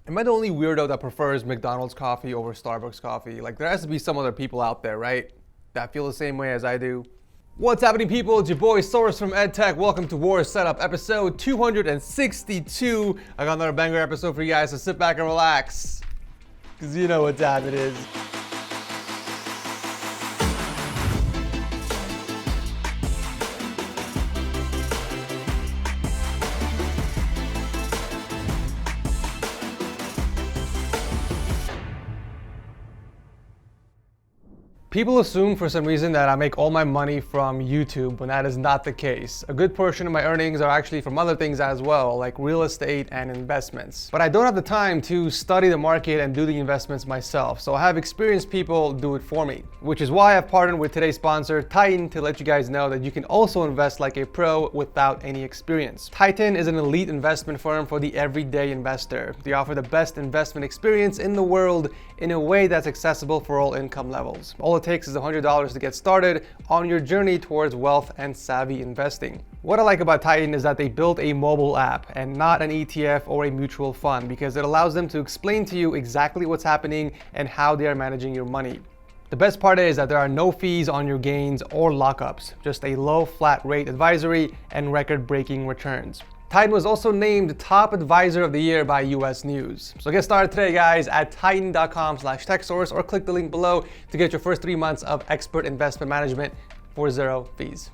Am I the only weirdo that prefers McDonald's coffee over Starbucks coffee? Like, there has to be some other people out there, right? That feel the same way as I do. What's happening, people? It's your boy Source from EdTech. Welcome to War Setup, episode 262. I got another banger episode for you guys, so sit back and relax, because you know what time it is. People assume for some reason that I make all my money from YouTube, when that is not the case. A good portion of my earnings are actually from other things as well, like real estate and investments. But I don't have the time to study the market and do the investments myself, so I have experienced people do it for me. Which is why I've partnered with today's sponsor, Titan, to let you guys know that you can also invest like a pro without any experience. Titan is an elite investment firm for the everyday investor. They offer the best investment experience in the world in a way that's accessible for all income levels. All it takes is $100 to get started on your journey towards wealth and savvy investing. What I like about Titan is that they built a mobile app and not an ETF or a mutual fund, because it allows them to explain to you exactly what's happening and how they are managing your money. The best part is that there are no fees on your gains or lockups, just a low flat rate advisory and record-breaking returns. Titan was also named Top Advisor of the Year by US News. So get started today, guys, at titan.com/TechSource, or click the link below to get your first 3 months of expert investment management for 0 fees.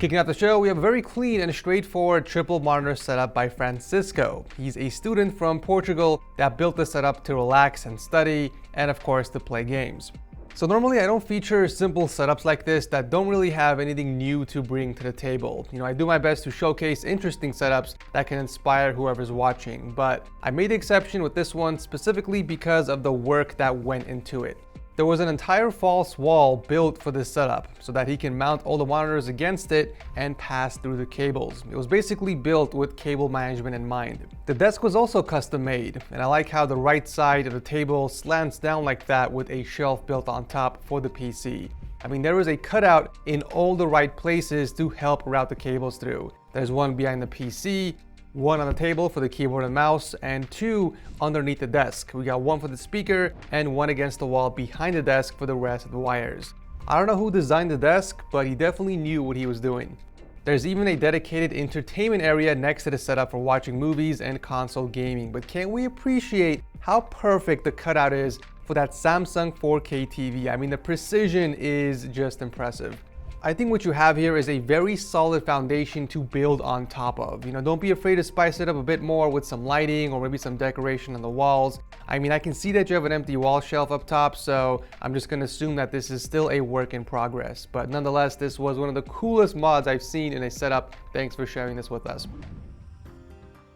Kicking off the show, we have a very clean and straightforward triple monitor setup by Francisco. He's a student from Portugal that built this setup to relax and study, and of course to play games. So normally I don't feature simple setups like this that don't really have anything new to bring to the table. I do my best to showcase interesting setups that can inspire whoever's watching, but I made the exception with this one specifically because of the work that went into it. There was an entire false wall built for this setup so that he can mount all the monitors against it and pass through the cables. It was basically built with cable management in mind. The desk was also custom made, and I like how the right side of the table slants down like that with a shelf built on top for the PC. I mean, there is a cutout in all the right places to help route the cables through. There's one behind the PC, one on the table for the keyboard and mouse, and 2 underneath the desk. We got one for the speaker and one against the wall behind the desk for the rest of the wires. I don't know who designed the desk, but he definitely knew what he was doing. There's even a dedicated entertainment area next to the setup for watching movies and console gaming, but can't we appreciate how perfect the cutout is for that Samsung 4K TV? I mean, the precision is just impressive. I think what you have here is a very solid foundation to build on top of. Don't be afraid to spice it up a bit more with some lighting or maybe some decoration on the walls. I mean, I can see that you have an empty wall shelf up top, so I'm just gonna assume that this is still a work in progress. But nonetheless, this was one of the coolest mods I've seen in a setup. Thanks for sharing this with us.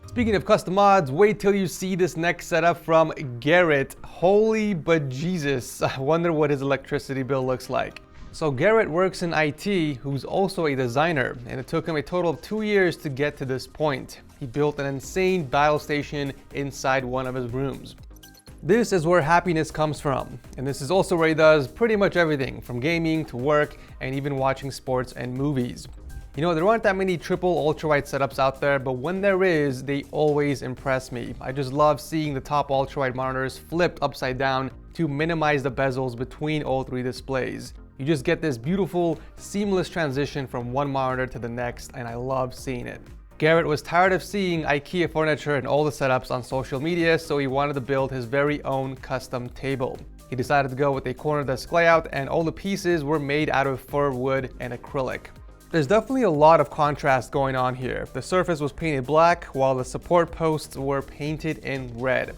Speaking of custom mods, wait till you see this next setup from Garrett. Holy but Jesus, I wonder what his electricity bill looks like. So Garrett works in IT, who's also a designer, and it took him a total of 2 years to get to this point. He built an insane battle station inside one of his rooms. This is where happiness comes from, and this is also where he does pretty much everything, from gaming to work and even watching sports and movies. There aren't that many triple ultrawide setups out there, but when there is, they always impress me. I just love seeing the top ultrawide monitors flipped upside down to minimize the bezels between all 3 displays. You just get this beautiful, seamless transition from one monitor to the next, and I love seeing it. Garrett was tired of seeing IKEA furniture and all the setups on social media, so he wanted to build his very own custom table. He decided to go with a corner desk layout, and all the pieces were made out of fir wood and acrylic. There's definitely a lot of contrast going on here. The surface was painted black, while the support posts were painted in red.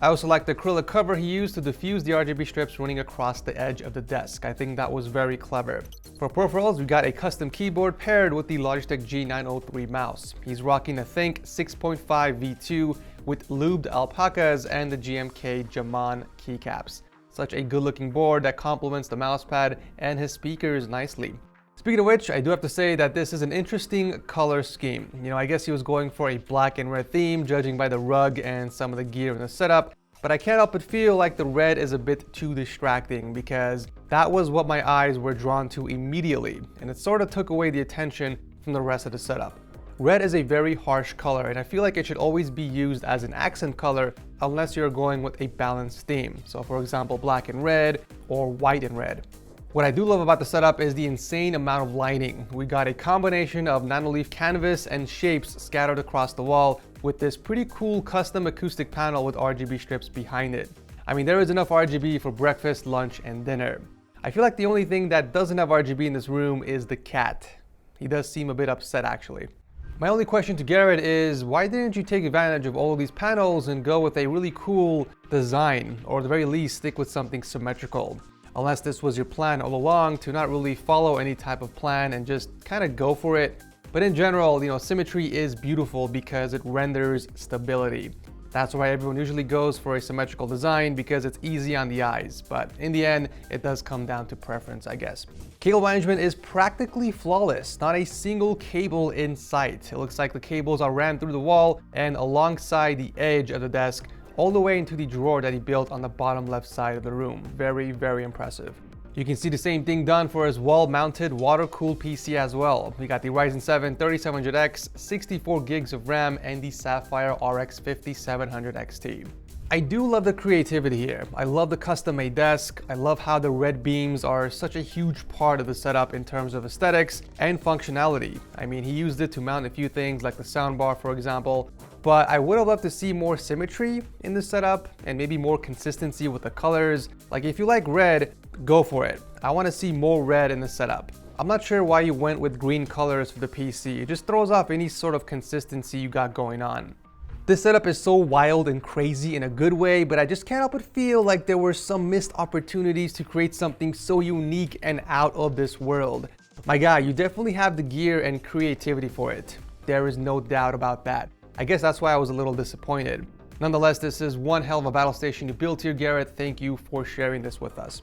I also like the acrylic cover he used to diffuse the RGB strips running across the edge of the desk. I think that was very clever. For peripherals, we got a custom keyboard paired with the Logitech G903 mouse. He's rocking a Think 6.5 V2 with lubed alpacas and the GMK Jaman keycaps. Such a good looking board that complements the mousepad and his speakers nicely. Speaking of which, I do have to say that this is an interesting color scheme. I guess he was going for a black and red theme, judging by the rug and some of the gear in the setup, but I can't help but feel like the red is a bit too distracting, because that was what my eyes were drawn to immediately, and it sort of took away the attention from the rest of the setup. Red is a very harsh color, and I feel like it should always be used as an accent color unless you're going with a balanced theme. So for example, black and red or white and red. What I do love about the setup is the insane amount of lighting. We got a combination of nanoleaf canvas and shapes scattered across the wall with this pretty cool custom acoustic panel with RGB strips behind it. I mean, there is enough RGB for breakfast, lunch, and dinner. I feel like the only thing that doesn't have RGB in this room is the cat. He does seem a bit upset actually. My only question to Garrett is, why didn't you take advantage of all of these panels and go with a really cool design, or at the very least stick with something symmetrical? Unless this was your plan all along to not really follow any type of plan and just kind of go for it. But in general, symmetry is beautiful because it renders stability. That's why everyone usually goes for a symmetrical design, because it's easy on the eyes. But in the end, it does come down to preference, I guess. Cable management is practically flawless, not a single cable in sight. It looks like the cables are ran through the wall and alongside the edge of the desk, all the way into the drawer that he built on the bottom left side of the room. Very, very impressive. You can see the same thing done for his wall-mounted water-cooled PC as well. We got the Ryzen 7 3700X, 64 gigs of RAM, and the Sapphire RX 5700 XT. I do love the creativity here. I love the custom-made desk. I love how the red beams are such a huge part of the setup in terms of aesthetics and functionality. I mean, he used it to mount a few things like the soundbar, for example, but I would have loved to see more symmetry in the setup and maybe more consistency with the colors. Like if you like red, go for it. I want to see more red in the setup. I'm not sure why you went with green colors for the PC. It just throws off any sort of consistency you got going on. This setup is so wild and crazy in a good way, but I just can't help but feel like there were some missed opportunities to create something so unique and out of this world. My guy, you definitely have the gear and creativity for it. There is no doubt about that. I guess that's why I was a little disappointed. Nonetheless, this is one hell of a battle station you built here, Garrett. Thank you for sharing this with us.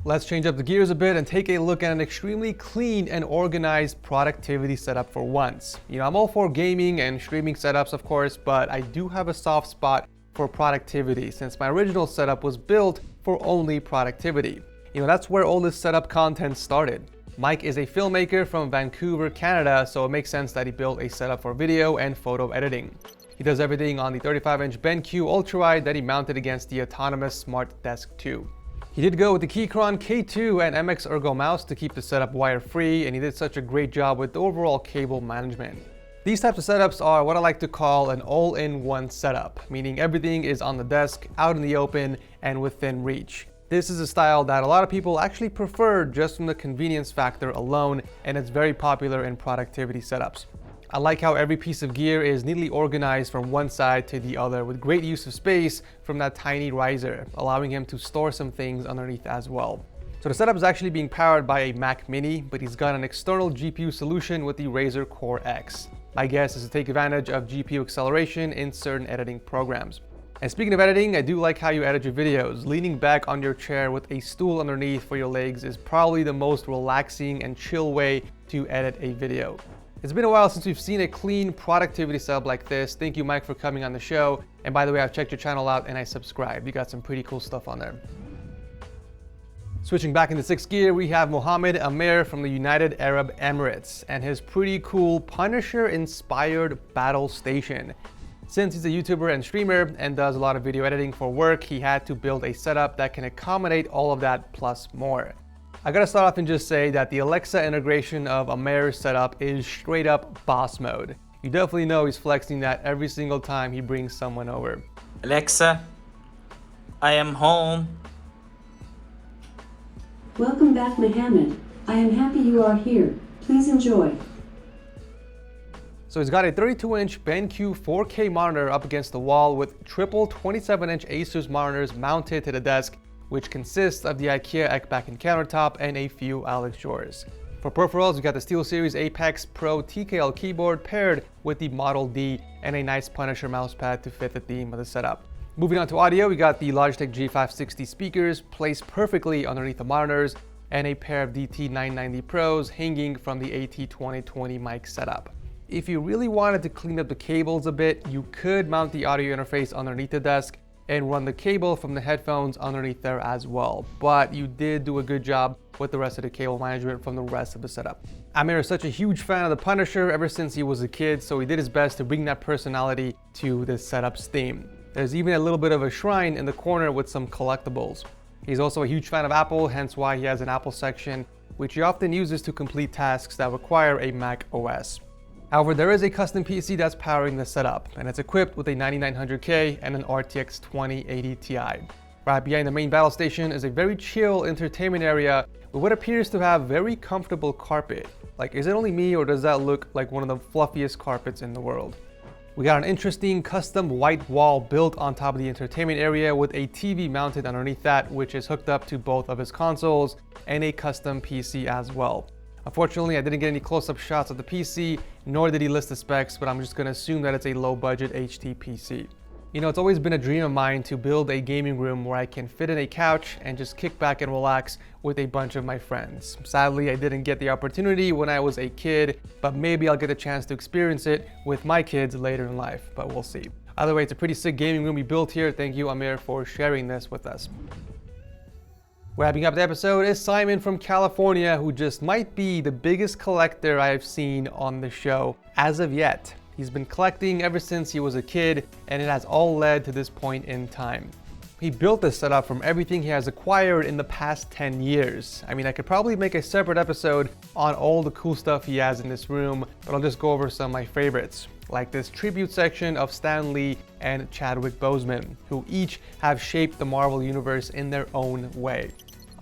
Let's change up the gears a bit and take a look at an extremely clean and organized productivity setup for once. I'm all for gaming and streaming setups, of course, but I do have a soft spot for productivity since my original setup was built for only productivity. That's where all this setup content started. Mike is a filmmaker from Vancouver, Canada, so it makes sense that he built a setup for video and photo editing. He does everything on the 35-inch BenQ ultrawide that he mounted against the autonomous Smart Desk 2. He did go with the Keychron K2 and MX Ergo mouse to keep the setup wire-free, and he did such a great job with the overall cable management. These types of setups are what I like to call an all-in-one setup, meaning everything is on the desk, out in the open, and within reach. This is a style that a lot of people actually prefer just from the convenience factor alone, and it's very popular in productivity setups. I like how every piece of gear is neatly organized from one side to the other with great use of space from that tiny riser, allowing him to store some things underneath as well. So the setup is actually being powered by a Mac Mini, but he's got an external GPU solution with the Razer Core X. My guess is to take advantage of GPU acceleration in certain editing programs. And speaking of editing, I do like how you edit your videos. Leaning back on your chair with a stool underneath for your legs is probably the most relaxing and chill way to edit a video. It's been a while since we've seen a clean productivity setup like this. Thank you, Mike, for coming on the show. And by the way, I've checked your channel out and I subscribed. You got some pretty cool stuff on there. Switching back into sixth gear, we have Mohamed Amir from the United Arab Emirates and his pretty cool Punisher-inspired battle station. Since he's a YouTuber and streamer and does a lot of video editing for work, he had to build a setup that can accommodate all of that plus more. I gotta start off and just say that the Alexa integration of Amir's setup is straight up boss mode. You definitely know he's flexing that every single time he brings someone over. Alexa, I am home. Welcome back, Mohammed. I am happy you are here. Please enjoy. So he's got a 32-inch BenQ 4K monitor up against the wall with triple 27-inch Asus monitors mounted to the desk, which consists of the IKEA Ekbacken countertop and a few Alex drawers. For peripherals, we got the SteelSeries Apex Pro TKL keyboard paired with the Model D and a nice Punisher mousepad to fit the theme of the setup. Moving on to audio, we got the Logitech G560 speakers placed perfectly underneath the monitors and a pair of DT990 Pros hanging from the AT2020 mic setup. If you really wanted to clean up the cables a bit, you could mount the audio interface underneath the desk and run the cable from the headphones underneath there as well. But you did do a good job with the rest of the cable management from the rest of the setup. Amir is such a huge fan of the Punisher ever since he was a kid, so he did his best to bring that personality to this setup's theme. There's even a little bit of a shrine in the corner with some collectibles. He's also a huge fan of Apple, hence why he has an Apple section, which he often uses to complete tasks that require a Mac OS. However, there is a custom PC that's powering the setup, and it's equipped with a 9900K and an RTX 2080 Ti. Right behind the main battle station is a very chill entertainment area with what appears to have very comfortable carpet. Like, is it only me or does that look like one of the fluffiest carpets in the world? We got an interesting custom white wall built on top of the entertainment area with a TV mounted underneath that, which is hooked up to both of his consoles, and a custom PC as well. Unfortunately, I didn't get any close-up shots of the PC, nor did he list the specs, but I'm just going to assume that it's a low-budget HD PC. You know, it's always been a dream of mine to build a gaming room where I can fit in a couch and just kick back and relax with a bunch of my friends. Sadly, I didn't get the opportunity when I was a kid, but maybe I'll get a chance to experience it with my kids later in life, but we'll see. Either way, it's a pretty sick gaming room we built here. Thank you, Amir, for sharing this with us. Wrapping up the episode is Simon from California, who just might be the biggest collector I've seen on the show as of yet. He's been collecting ever since he was a kid, and it has all led to this point in time. He built this setup from everything he has acquired in the past 10 years. I mean, I could probably make a separate episode on all the cool stuff he has in this room, but I'll just go over some of my favorites, like this tribute section of Stan Lee and Chadwick Boseman, who each have shaped the Marvel Universe in their own way.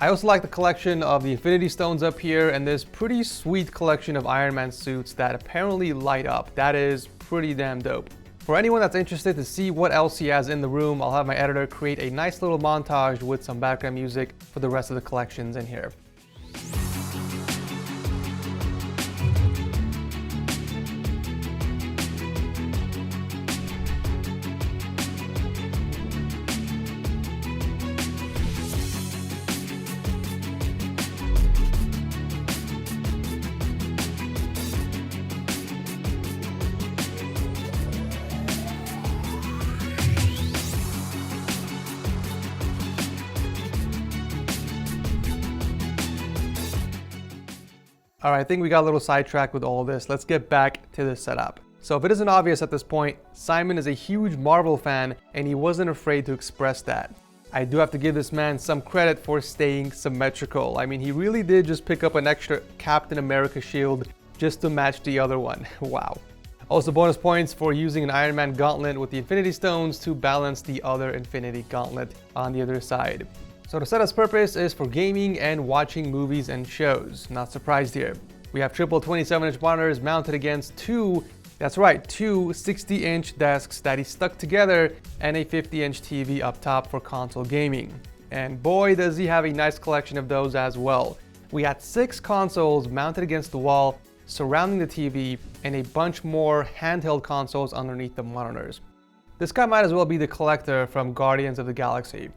I also like the collection of the Infinity Stones up here and this pretty sweet collection of Iron Man suits that apparently light up. That is pretty damn dope. For anyone that's interested to see what else he has in the room, I'll have my editor create a nice little montage with some background music for the rest of the collections in here. All right, I think we got a little sidetracked with all of this. Let's get back to the setup. So if it isn't obvious at this point, Simon is a huge Marvel fan and he wasn't afraid to express that. I do have to give this man some credit for staying symmetrical. I mean, he really did just pick up an extra Captain America shield just to match the other one. Wow. Also bonus points for using an Iron Man gauntlet with the Infinity Stones to balance the other Infinity Gauntlet on the other side. So the setup's purpose is for gaming and watching movies and shows. Not surprised here. We have triple 27-inch monitors mounted against two 60-inch desks that he stuck together and a 50-inch TV up top for console gaming. And boy, does he have a nice collection of those as well. We had 6 consoles mounted against the wall surrounding the TV and a bunch more handheld consoles underneath the monitors. This guy might as well be the collector from Guardians of the Galaxy.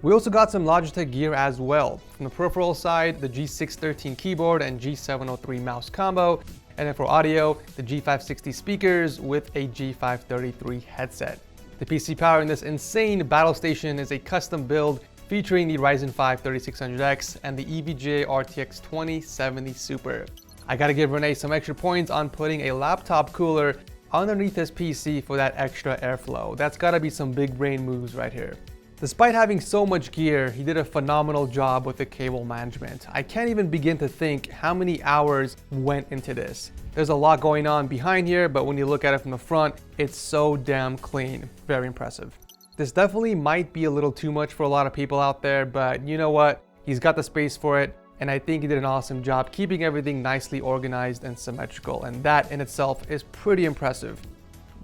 We also got some Logitech gear as well. From the peripheral side, the G613 keyboard and G703 mouse combo, and then for audio, the G560 speakers with a G533 headset. The PC powering this insane battle station is a custom build featuring the Ryzen 5 3600X and the EVGA RTX 2070 Super. I gotta give Renee some extra points on putting a laptop cooler underneath his PC for that extra airflow. That's gotta be some big brain moves right here. Despite having so much gear, he did a phenomenal job with the cable management. I can't even begin to think how many hours went into this. There's a lot going on behind here, but when you look at it from the front, it's so damn clean. Very impressive. This definitely might be a little too much for a lot of people out there, but you know what? He's got the space for it, and I think he did an awesome job keeping everything nicely organized and symmetrical, and that in itself is pretty impressive.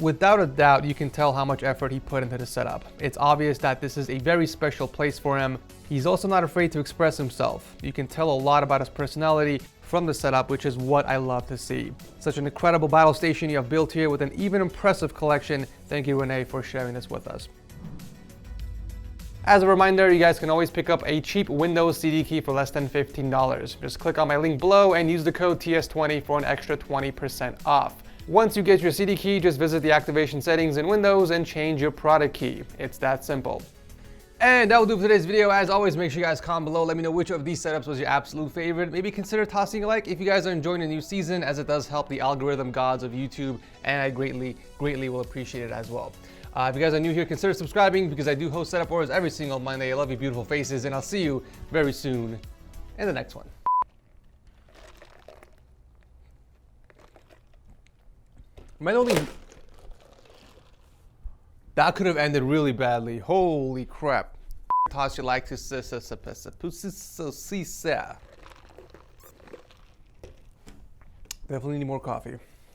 Without a doubt, you can tell how much effort he put into the setup. It's obvious that this is a very special place for him. He's also not afraid to express himself. You can tell a lot about his personality from the setup, which is what I love to see. Such an incredible battle station you have built here with an even impressive collection. Thank you, Renee, for sharing this with us. As a reminder, you guys can always pick up a cheap Windows CD key for less than $15. Just click on my link below and use the code TS20 for an extra 20% off. Once you get your CD key, just visit the activation settings in Windows and change your product key. It's that simple. And that will do for today's video. As always, make sure you guys comment below. Let me know which of these setups was your absolute favorite. Maybe consider tossing a like if you guys are enjoying the new season, as it does help the algorithm gods of YouTube, and I greatly will appreciate it as well. If you guys are new here, consider subscribing, because I do host setup wars every single Monday. I love you beautiful faces, and I'll see you very soon in the next one. That could have ended really badly. Holy crap. Toss your like to definitely need more coffee.